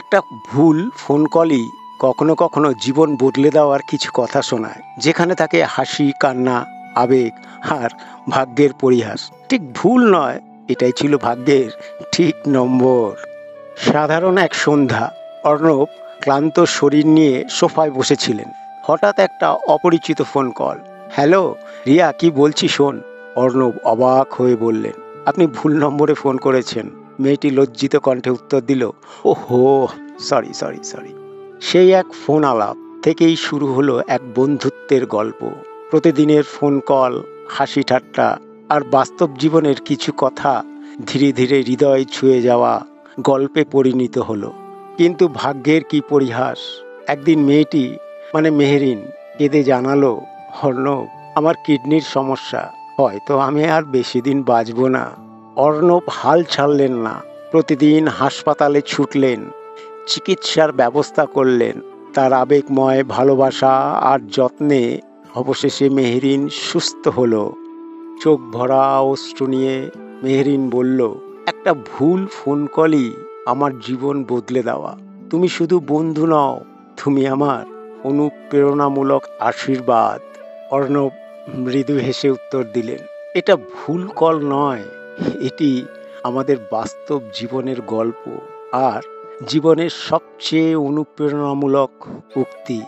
একটা ভুল ফোন কলই কখনো কখনো জীবন বদলে দেওয়ার কিছু কথা শোনায়, যেখানে থাকে হাসি, কান্না, আবেগ আর ভাগ্যের পরিহাস। ঠিক ভুল নয়, এটাই ছিল ভাগ্যের ঠিক নম্বর। সাধারণ এক সন্ধ্যা, অর্ণব ক্লান্ত শরীর নিয়ে সোফায় বসেছিলেন। হঠাৎ একটা অপরিচিত ফোন কল। হ্যালো রিয়া, কি বলছি শোন। অর্ণব অবাক হয়ে বললেন, আপনি ভুল নম্বরে ফোন করেছেন। মেয়েটি লজ্জিত কণ্ঠে উত্তর দিল, ওহো, সরি সরি সরি। সেই এক ফোন আলাপ থেকেই শুরু হলো এক বন্ধুত্বের গল্প। প্রতিদিনের ফোন কল, হাসি ঠাট্টা আর বাস্তব জীবনের কিছু কথা ধীরে ধীরে হৃদয় ছুঁয়ে যাওয়া গল্পে পরিণত হলো। কিন্তু ভাগ্যের কি পরিহাস! একদিন মেয়েটি মেহেরিন কেঁদে জানালো, অর্ণব, আমার কিডনির সমস্যা, হয়তো আমি আর বেশি দিন বাঁচব না। অর্ণব হাল ছাড়লেন না। প্রতিদিন হাসপাতালে ছুটলেন, চিকিৎসার ব্যবস্থা করলেন। তার আবেগময় ভালোবাসা আর যত্নে অবশেষে মেহেরিন সুস্থ হলো। চোখ ভরা অশ্রু নিয়ে মেহেরিন বলল, একটা ভুল ফোন কলই আমার জীবন বদলে দেওয়া। তুমি শুধু বন্ধু নও, তুমি আমার অনুপ্রেরণামূলক আশীর্বাদ। অর্ণব মৃদু হেসে উত্তর দিলেন, এটা ভুল কল নয়, এটি আমাদের বাস্তব জীবনের গল্প আর জীবনের সবচেয়ে অনুপ্রেরণামূলক উক্তি।